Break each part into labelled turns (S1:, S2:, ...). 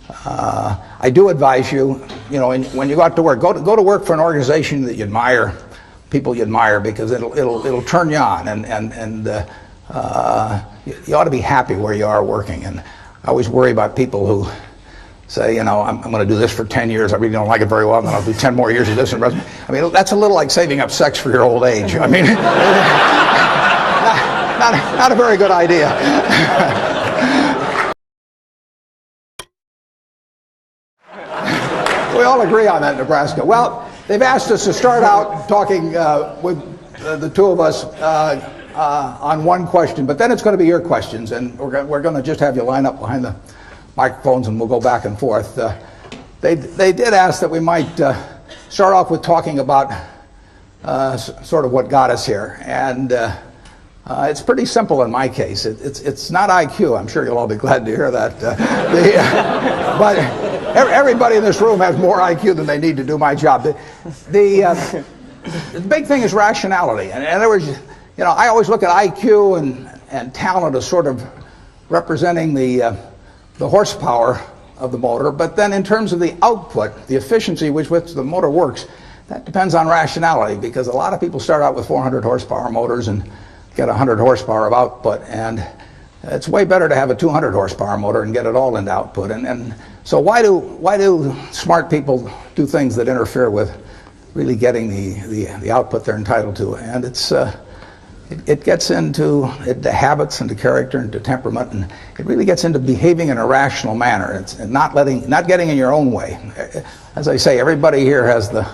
S1: I do advise you, when you go out to work, go to work for an organization that you admire, people you admire, because it'll turn you on, and you ought to be happy where you are working. And I always worry about people who say, I'm going to do this for 10 years. I really don't like it very well, and then I'll do 10 more years of this. I mean, that's a little like saving up sex for your old age. I mean, not a very good idea. We all agree on that in Nebraska. Well, they've asked us to start out talking with the two of us on one question, but then it's going to be your questions, and we're going to just have you line up behind the microphones, and we'll go back and forth. They did ask that we might start off with talking about sort of what got us here, and it's pretty simple in my case. It's not IQ. I'm sure you'll all be glad to hear that. But everybody in this room has more IQ than they need to do my job. The big thing is rationality. And in other words, I always look at IQ and talent as sort of representing the horsepower of the motor, but then in terms of the output, the efficiency with which the motor works, that depends on rationality, because a lot of people start out with 400 horsepower motors and get 100 horsepower of output, and it's way better to have a 200 horsepower motor and get it all into output. And so why do smart people do things that interfere with really getting the output they're entitled to? And it gets into habits, into character, into temperament, and it really gets into behaving in a rational manner. It's not getting in your own way. As I say, everybody here has the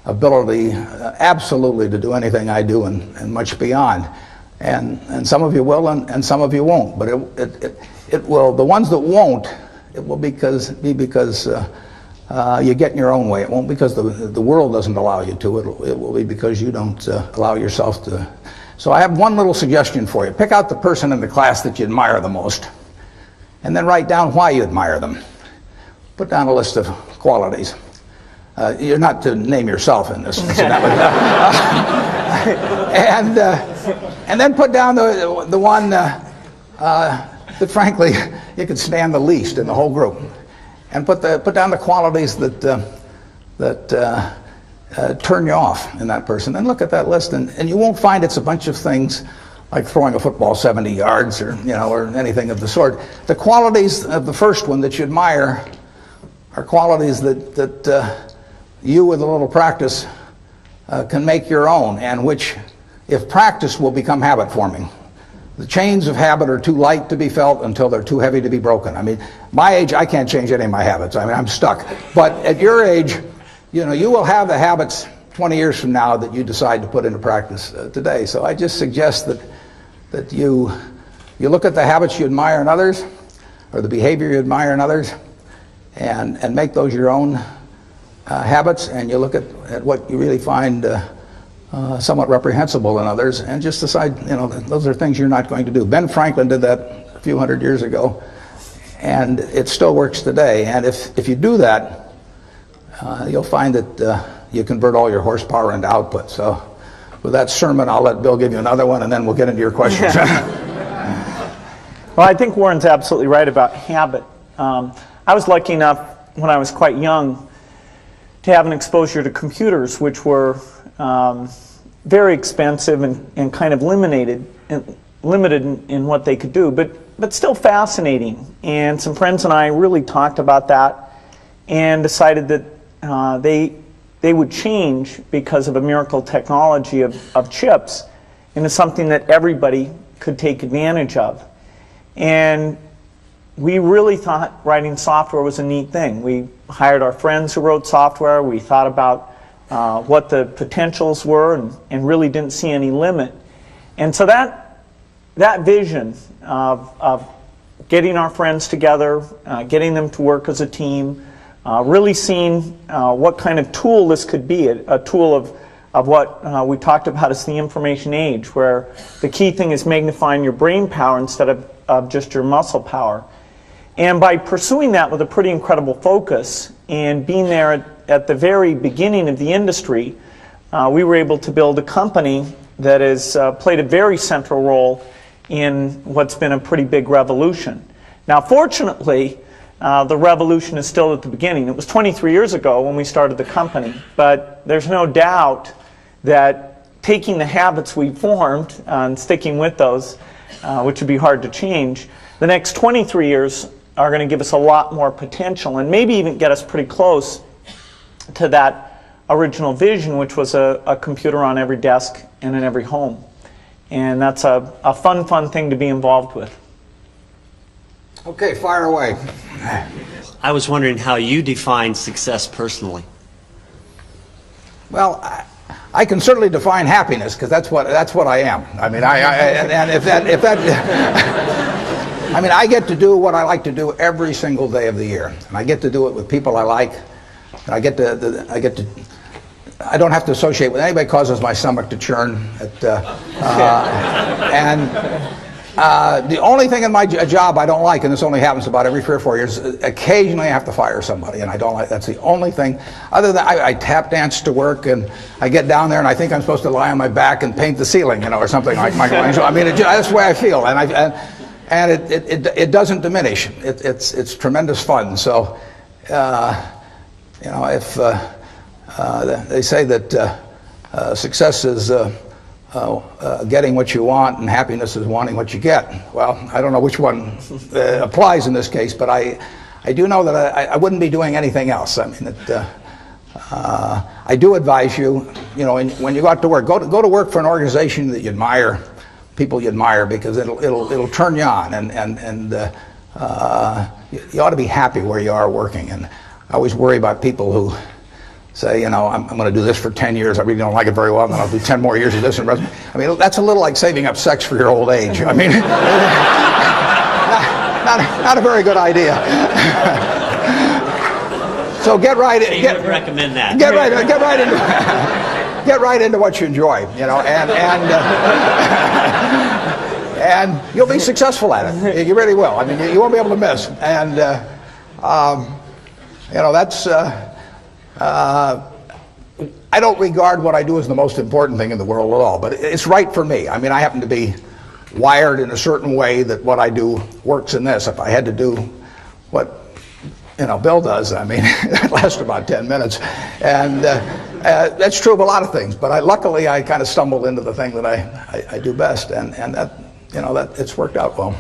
S1: ability absolutely to do anything I do and much beyond. And some of you will, and some of you won't. But it will. The ones that won't, it will be because you get in your own way. It won't because the world doesn't allow you to. It will be because you don't allow yourself to. So I have one little suggestion for you. Pick out the person in the class that you admire the most, and then write down why you admire them. Put down a list of qualities. You're not to name yourself in this. And then put down the one that frankly you could stand the least in the whole group, and put down the qualities that turn you off in that person. Then look at that list, and you won't find it's a bunch of things like throwing a football 70 yards or anything of the sort. The qualities of the first one that you admire are qualities that you, with a little practice, can make your own, and which, if practiced, will become habit forming. The chains of habit are too light to be felt until they're too heavy to be broken. I mean, my age, I can't change any of my habits. I mean, I'm stuck. But at your age, you will have the habits 20 years from now that you decide to put into practice today. So I just suggest that you look at the habits you admire in others, or the behavior you admire in others, and make those your own habits, and you look at what you really find somewhat reprehensible in others, and just decide, those are things you're not going to do. Ben Franklin did that a few hundred years ago, and it still works today. And if you do that, you'll find that you convert all your horsepower into output. So with that sermon, I'll let Bill give you another one, and then we'll get into your questions.
S2: Well, I think Warren's absolutely right about habit. I was lucky enough when I was quite young to have an exposure to computers, which were very expensive and kind of limited in what they could do, but still fascinating. And some friends and I really talked about that and decided that they would change because of a miracle technology of chips into something that everybody could take advantage of. And we really thought writing software was a neat thing. We hired our friends who wrote software. We thought about what the potentials were and really didn't see any limit. And so that vision of getting our friends together, getting them to work as a team, really seeing what kind of tool this could be, a tool of what we talked about as the information age, where the key thing is magnifying your brain power instead of just your muscle power. And by pursuing that with a pretty incredible focus and being there at the very beginning of the industry, we were able to build a company that has played a very central role in what's been a pretty big revolution. Now, fortunately, the revolution is still at the beginning. It was 23 years ago when we started the company, but there's no doubt that taking the habits we formed and sticking with those, which would be hard to change, the next 23 years are going to give us a lot more potential and maybe even get us pretty close to that original vision, which was a computer on every desk and in every home. And that's a fun thing to be involved with.
S1: Okay, fire away.
S3: I was wondering how you define success personally.
S1: Well, I can certainly define happiness because that's what I am. I mean, and if that I mean, I get to do what I like to do every single day of the year, and I get to do it with people I like. And I don't have to associate with anybody. Causes my stomach to churn. The only thing in my job I don't like, and this only happens about every 3 or 4 years, occasionally I have to fire somebody, and I don't like. That's the only thing. Other than I tap dance to work, and I get down there, and I think I'm supposed to lie on my back and paint the ceiling, or something like Michelangelo. I mean, that's the way I feel, and it doesn't diminish. It's tremendous fun. So, if they say that success is getting what you want and happiness is wanting what you get. Well, I don't know which one applies in this case, but I do know that I wouldn't be doing anything else. I mean, I do advise you, when you go out to work, go to work for an organization that you admire, people you admire, because it'll turn you on, and you ought to be happy where you are working. And I always worry about people who say, I'm going to do this for 10 years. I really don't like it very well, and then I'll do 10 more years of this. I mean, that's a little like saving up sex for your old age. I mean, not a very good idea. So get right in.
S3: You would recommend that.
S1: Get right into what you enjoy, and you'll be successful at it. You really will. I mean, you won't be able to miss. And that's. I don't regard what I do as the most important thing in the world at all, but it's right for me. I mean, I happen to be wired in a certain way that what I do works in this. If I had to do what Bill does, I mean, it lasts about 10 minutes, and that's true of a lot of things. But luckily, I kind of stumbled into the thing that I do best, and that it's worked out well.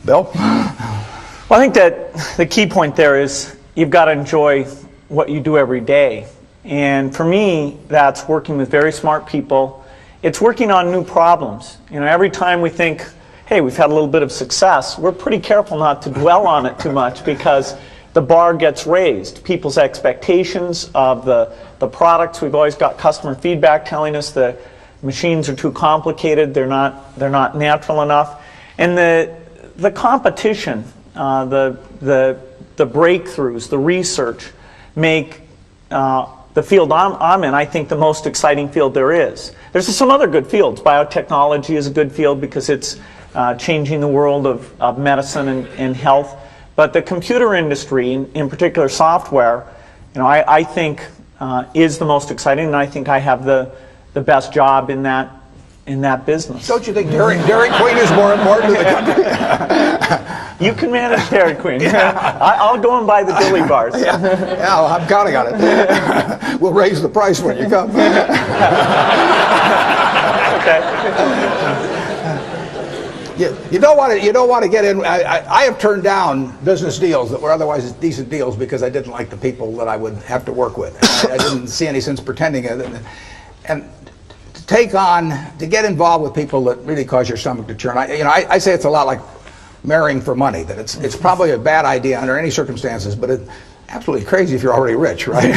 S1: Bill?
S2: Well, I think that the key point there is you've got to enjoy what you do every day. And for me, that's working with very smart people. It's working on new problems. Every time we think, hey, we've had a little bit of success, we're pretty careful not to dwell on it too much, because the bar gets raised. People's expectations of the products, we've always got customer feedback telling us the machines are too complicated, they're not natural enough. And the competition, the breakthroughs, the research make the field I'm in, I think, the most exciting field there is. There's some other good fields. Biotechnology is a good field because it's changing the world of medicine and health. But the computer industry, in particular software, I think is the most exciting, and I think I have the best job in that business.
S1: Don't you think Dairy Queen is more important to the country?
S2: You can manage Dairy Queen. Yeah. I'll go and buy the dilly bars.
S1: Yeah, well, I'm counting on it. We'll raise the price when you come.
S2: Okay.
S1: You don't want to get in. I have turned down business deals that were otherwise decent deals because I didn't like the people that I would have to work with. I didn't see any sense pretending it. And to get involved with people that really cause your stomach to churn. I say it's a lot like marrying for money. That it's probably a bad idea under any circumstances, but it's absolutely crazy if you're already rich, right?